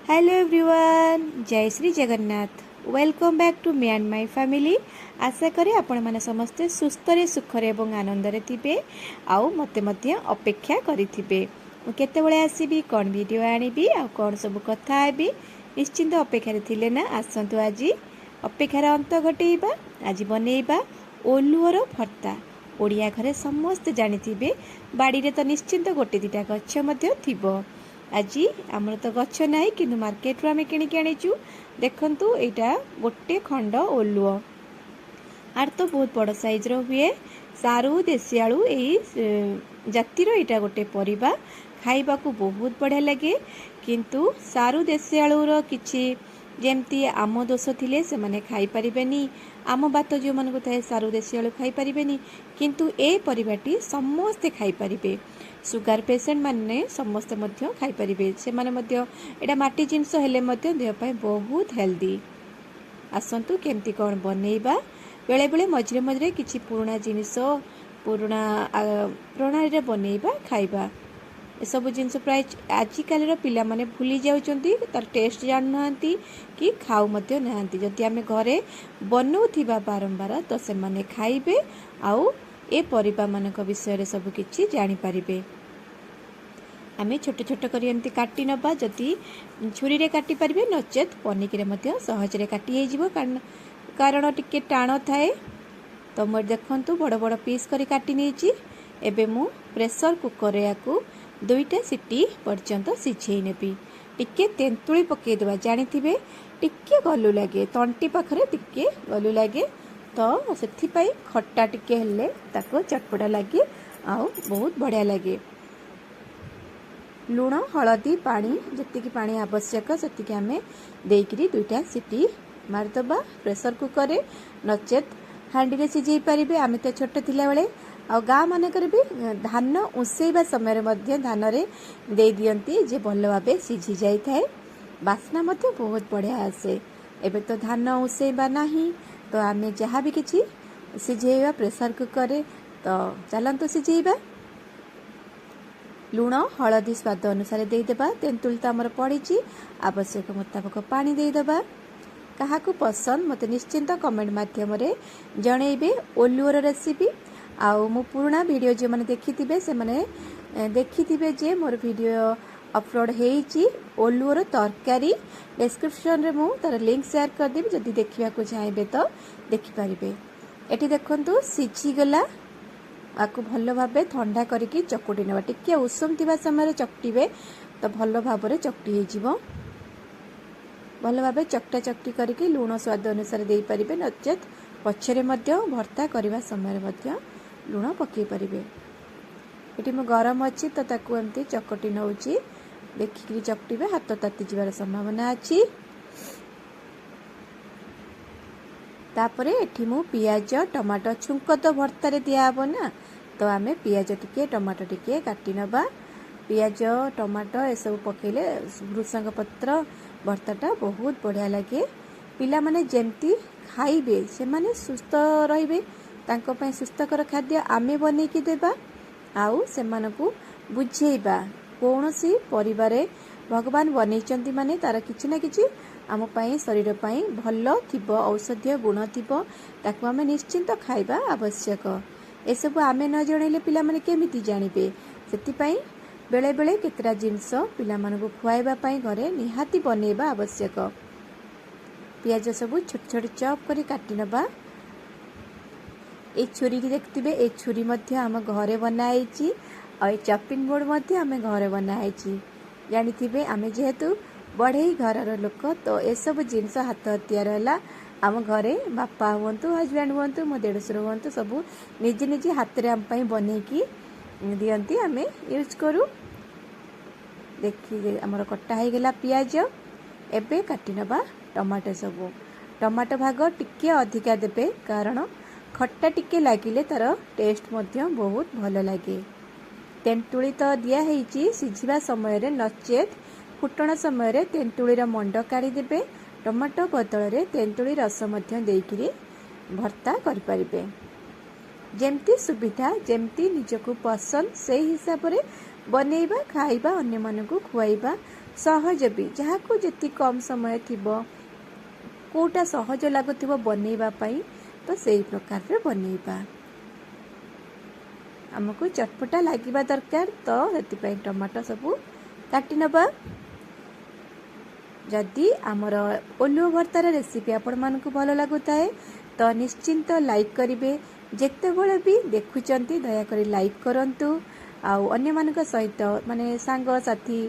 Hello everyone, जय Shri Jagannath. Welcome back to me and my family. आशा करे आपण माने समस्ते सुस्थरे सुखरे एवं आनंदरे थिबे आउ मते मध्य अपेक्षा करिथिबे। मु केतेबेले आसीबी कोन वीडियो आनिबी आ कोन सब कथा हेबी निश्चिंत अपेक्षा थिले ना। आसंतु आज अपेक्षार अंत घटेइबा। आज बनेइबा ओलुअर भर्ता। ओडिया घरे समस्त जानिथिबे बाड़ी रे तो निश्चिंत गोटे दिटा गच्छ मध्य थिबो। आज आमर तो गच्छ नाई किंतु मार्केट रू आमे किनिकी आनिचु। देखंतु एटा गोटे खंड ओलुओ आर तो बहुत बड़ साइज रो हुए। सारू देसी आलू एई जातिर एटा गोटे परिबा खाइबा को बहुत बढ़िया लगे। किंतु सारू देसी आलू रो किछि जेमती आम दोष थिले से माने खाई परिबेनी। आम बात जो मन को थाए सारू देसी आलू खाई परिबेनी, किंतु ए परिबाटी समस्ते खाई परिबे। सुगार पेशेंट माने समस्ते मध्य खाई परिबे। से माने मध्य एटा माटी जिंस हेले मध्य देह पाए बहुत हेल्दी। आसंतु केमती कोन बनेइबा। बेले बेले मझरे मझरे किछि पुराना जिनिस पुराना प्रणाली रे बनेइबा खाइबा। ए सब जिनिस प्राय आजिकाली पिला माने भूली जाउचंती, तार टेस्ट जान नांती कि खाऊ मध्य नांती। जदि आमे घरे बनौथिबा बारंबार तो से माने खाइबे आउ ए परिबा मानक विषय रे सब किछि जानि परिबे। आमे छोट छोट करी एमती काटी नबा। जदि छुरी रे काटी परिबे नचेत पनिकी रे मध्य सहज रे काटी हे जिवो, कारण टिके टाण थाए। तो मोर देखंतु बड़ बड़ पीस करी काटी नेछि। एबे मु प्रेशर कुकर रे याकू दुईटा सिटी पर्यंत सिझेई नेबी। टिके तेंतुली पकेइ देबा। जानिथिबे टिके गलु लागे, तंटी पाखरे टिके गलु लागे, तो से खट्टा टिके हेले ताको चटपटा लगे आउ बहुत बढ़िया लगे। लुण हलदी पानी जतिकी पानी आवश्यक सेतिकी आमे देइकरी दुईटा सिटी मारदबा प्रेशर कुकर रे। नचेत हांडी रे सिझेई परिबे। आमे तो छोट थिला बेले आ गाँ मानकर भी धान उसेइबा समय मध्य धान रे दे दियंती जे भल भाबे सिझी जाई थाए। बास्ना मध्य बहुत बढ़िया आसे। एबे तो धान उसेइबा नाही तो आमे जहाँ भी किछि सिझेइबा प्रेशर कुकर रे। तो चलंतु सिझेइबा। लुण हलदी स्वाद अनुसार दे देबा। तेंतुल तो हमर पड़ीची, आवश्यक मुताबिक पानी दे देबा। काहाकू पसंद मते निश्चिंत कमेंट माध्यम रे जणेइबे। ओलुअर रेसिपी आउ मु पुराना वीडियो जे माने देखिथिबे से माने देखिथिबे जे मोर वीडियो अपलोड हेइची ओलुअर तरकारी। डिस्क्रिप्शन रे मु तार लिंक शेयर कर देबी, जदि देखिबा को चाहेबे तो देखि परिबे। एठी देखंतु सिझी गला। आकु भल भाबे ठंडा करिकी चकुटी नेबा। टिके उषम थिबा समय चकटिबे तो भल भाबरे चकटी हे जिवो। भल भाबे चकटा चकटी करिकी लुण स्वाद अनुसार देई परिबे। नचेत पछरे मध्य भर्ता करबा समय मध्य लुण पकई परिबे। एठी मु गरम अछि तो ताकू एमती चकटी नउची। देखिकरी चकटिबे, हाथ ताती जिबार संभावना अछि। तापरे एठी मु पियाज टमाटो छुंक तो भर्ता रे दिया हबो ना, तो आमे पियाज टिके टमाटो टिके काटी नबा। पियाज टमाटो ए सब पकेले भृसंग पत्र भर्ताटा बहुत बढ़िया लगे। पिला माने जेमती खाइबे से माने सुस्थ रहिबे। तांको पय सुस्थकर खाद्य आमे बनै कि देबा आउ से मानकू बुझेइबा। कोनोसी परिवार भगवान बनैचंती माने तार किछि ना किछि आम पय शरीर पय भल थिबो, औषधीय गुण थिबो, ताकू आमे निश्चिंत खाइबा आवश्यक। ए सब आमे न जणैले पिला माने केमिति जानिबे। सेति पय बेले बेले केतरा जिंस पिला मानकू खुआइबा पय घरे निहाती बनेइबा आवश्यक। पियाज सब छोट छोट चॉप करी काटी नबा। ए छुरी देखथिबे, ए छुरी मध्य आम घरे बनाइछि आ ए चॉपिंग बोर्ड मध्य आमे घरे बनाइछि। जानिथिबे आमे जेहेतु बढ़ई घरर लोक तो ए सब जिंस हाथ हथियार हला आम घरे बापा हुंतु हजबैंड हुंतु मो देढ़सुर हुंतु सब निजे निजे हाथ रे आम पय बनेकी दियंती, आमे यूज करू। देखि हमर कट्टा हे गेला पियाज। एबे काटी नबा टमाटो सब। टमाटो भाग टिके अधिका देबे, कारण खट्टा टिके लागिले तार टेस्ट मध्य बहुत भल लागे। तेंतुली तो दिया हेइची सिझिबा समय रे, नचेत फुटण समय रे तेंतुली रा मंड काढी देबे। टमाटो बदल रे तेंतुली रस मध्य देइकिरी भर्ता करि परिबे। जेमती सुविधा जेमती निजको पसंद से हिसाब रे बनेइबा, खाइबा, अन्य मानकू खुआइबा सहज भी जहाँ को जी कम समय थी कोटा सहज लगुव बनवाई तो से प्रकार रे बनइबा आमको चटपटा लगे दरकार तो से टमाटो सबू काटी नबा। जदि आमर ओलुओ भर्तार रेसिपी आपण मानक भल लगुए तो निश्चिंत लाइक करेंगे जिते बड़े भी देखुंट दयाकोरी लाइक करंतु आउ अन्य मानक सहित माने सांग साथी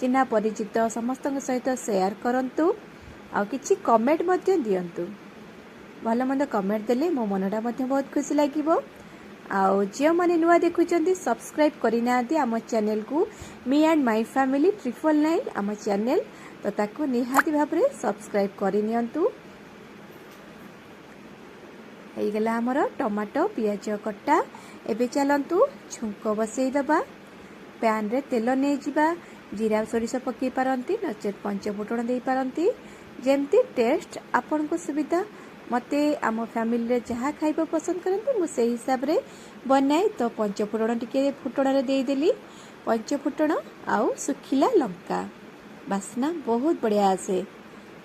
चिन्हा परिचित समस्त सहित शेयर करंतु आउ किछि कमेंट मध्य दियंतु भल मंद कमेंट देले मो मनटा मध्य बहुत खुशी लागिवो। आउ जो माने नुआ देखुंट सब्सक्राइब करना आम चैनल को मी एंड माय फैमिली 999 आम चैनल तो ताको निहाती भाव में सब्सक्राइब करनियंतु। गला आमर टमाटो पियाज कटा एबे चलंतु छुंक बसई दबा पैन रे तेल नहीं जिबा जीरा सोरिष पकई पारंती नचेत पंचफुटण दे पारंती जेमती टेस्ट आपन को सुविधा मते आम फैमिली रे जहाँ खाइबा पसंद करंती मु से हिसाब रे बनाए तो पंचफुटण टिके फुटण रे दे देली पंचफुटण आउ सुखिला लंका बास्ना बहुत बढ़िया आसे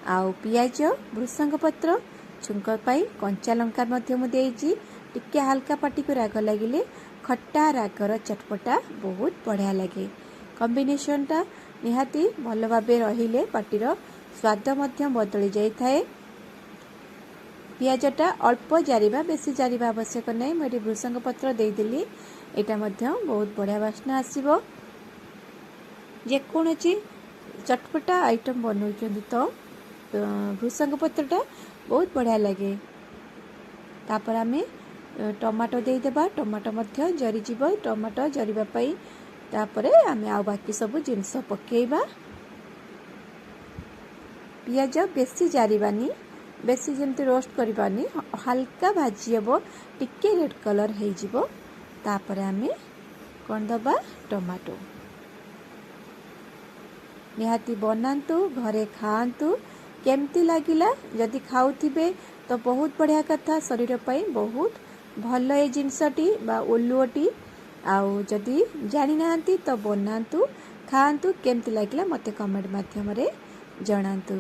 आउ पियाज भृसंग पत्र छुंक पाई कंचा लंका मध्य मु देइची टिके हल्का पाटी को राग लगिले खट्टा रागर चटपटा बहुत बढ़िया लगे कॉम्बिनेशन टा निहाती भल भाबे रहिले पाटीर स्वाद मध्य बदली जाई थाए। पियाजटा अल्प जारिबा बेसी जारिबा आवश्यक नहीं मुझे भृसंग पत्र दे देली एटा मध्य बहुत बढ़िया बास्ना आसीबो जेकोसी चटपटा आइटम बनौचंदी तो भृसंग पत्रटा बहुत बढ़िया लगे। तापर आमे टमाटो दे देबा टमाटो मध्य जरी जीव टमाटो जरिबा पई तापरे आमे आ बाकी सब जिनस पकेइबा पियाज बेसी जारिबानी बेसी जेमती रोस्ट करबानी हल्का भाजी हेबो टिके रेड कलर हे जिवो तापरे आमे कोन दबा टमाटो निहाती बनातु घरे खातु केमती लागिला जदि खाउथिबे तो बहुत बढ़िया कथा शरीर पाई बहुत भल ए जिनसटी बा ओलुओटी आउ जदि जानि नांती तो बनातु खातु केमती लागिला मते कमेंट माध्यम रे जणातु।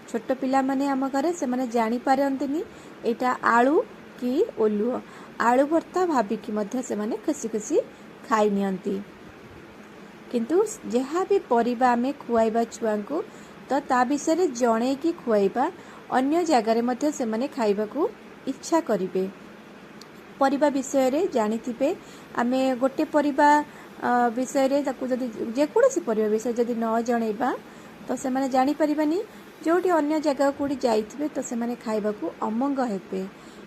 छोट पिला माने आम घरे से माने जानि पारंतिनी एटा आलू कि ओलुओ आलू भर्ता भाबिकी मध्य से माने खुशी खुशी खाई नियंती किंतु जहाँ भी परिबा आमे खुआइबा छुआ को तो ता विषय जणे कि खुआइबा अन्य जगार मध्य से माने खाइबा को इच्छा करिवे परिबा विषय रे जानिथिबे आमे गोटे परिबा विषय रे ताकू जदी जेकोसी परिबा विषय जदी न जणैबा तो से माने जानि परिबानी जोटी अन्य जगह कोडी जाइथिबे तो से माने खाइबा को अमंग हेबे।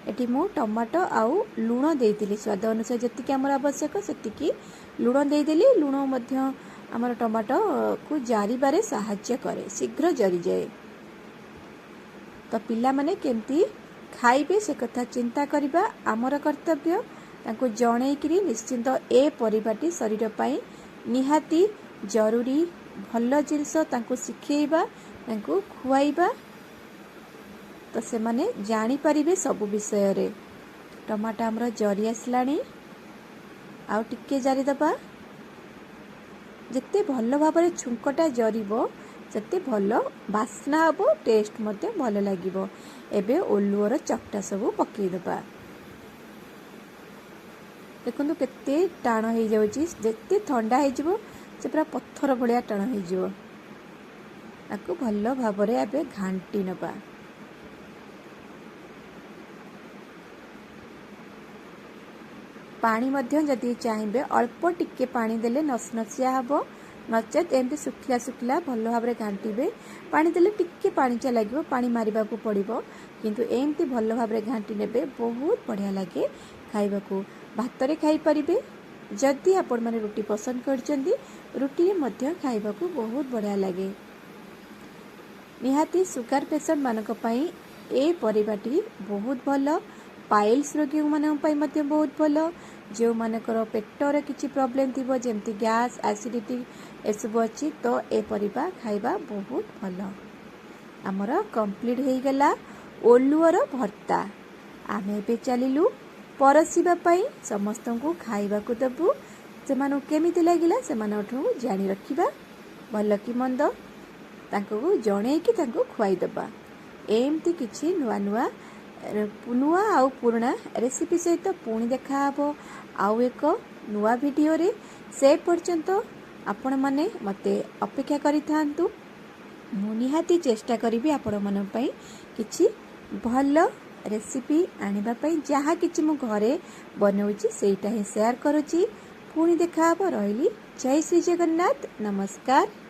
एटी मु टमाटो आउ लुण देइतिली स्वाद अनुसार जतिके हमर आवश्यक सेतिकी लुण देइदेली लुण मध्य आमर टमाटो को जारिबारे साहाय्य करे शीघ्र जरी जाए तो पिला माने केमती खाइबे से कथा चिंता करिबा आमर कर्तव्य ताको जणैकिरी निश्चिंत ए परिबाटी शरीर पाई निहाती जरूरी भल जिनस ताको सिखेइबा ताको खुआइबा तो से माने जानी परिबे सब विषय रे। टमाटो हमर जरी आसलानी आउ टिके जारी दबा जिते भल भाव में छुंकटा जरिबो सेते भल बास्ना हबो टेस्ट मते भल लागिबो। एबे ओलुओर चकटा सब पकई दबा देखंतु केते टाण हो जाउची जेते ठंडा हो जिवो से पूरा पत्थर भलिया टाण हो जिवो ताको भल भाव में एबे घांटी नबा पानी मध्य जदि चाहिए अल्प टिके पानी देले नसनसिया हबो नचेत एमती सुखिला सुखिला भल भाव में घांटीबे पानी देले टिके पानीचा लगे पानी मारिबा को पड़िबो किंतु एमती भल भाव में घांटी नेबे बहुत बढ़िया लगे खाइबा को भात रे खाई परिबे जदि आपण माने रोटी पसंद करचंदी रोटी रे मध्य खाइबा को बहुत बढ़िया लगे। निहाती सुगार पेशेंट मानक पई ए परिबाटी बहुत भल पाइल्स रोगी मानक पई मध्य बहुत भल जो मानकर पेटर किछि प्रॉब्लम थिबो जेमती गैस एसिडिटी एसबु अच्छी तो ए परिबा खाइबा बहुत भल। आमर कंप्लीट हो गला ओलुओर भर्ता आमे बे चलिलु परसिबा पई समस्त को खाइबा को देबु से केमिति लागिला से जानी रखिबा। ଭଲ କି ମନ୍ଦ ତାଙ୍କୁ ଜଣେଇକି ତାଙ୍କୁ ଖୁଆଇଦେବା। ଏମିତି କିଛି ନୂଆ ଆଉ ପୁରୁଣା ରେସିପି ସହିତ ପୁଣି ଦେଖାହେବ ଆଉ ଏକ ନୂଆ ଭିଡ଼ିଓରେ। ସେ ପର୍ଯ୍ୟନ୍ତ ଆପଣମାନେ ମୋତେ ଅପେକ୍ଷା କରିଥାନ୍ତୁ। ମୁଁ ନିହାତି ଚେଷ୍ଟା କରିବି ଆପଣମାନଙ୍କ ପାଇଁ କିଛି ଭଲ ରେସିପି ଆଣିବା ପାଇଁ। ଯାହା କିଛି ମୁଁ ଘରେ ବନାଉଛି ସେଇଟା ହିଁ ସେୟାର କରୁଛି। ପୁଣି ଦେଖାହେବ। ରହିଲି। ଜୟ ଶ୍ରୀ ଜଗନ୍ନାଥ। ନମସ୍କାର।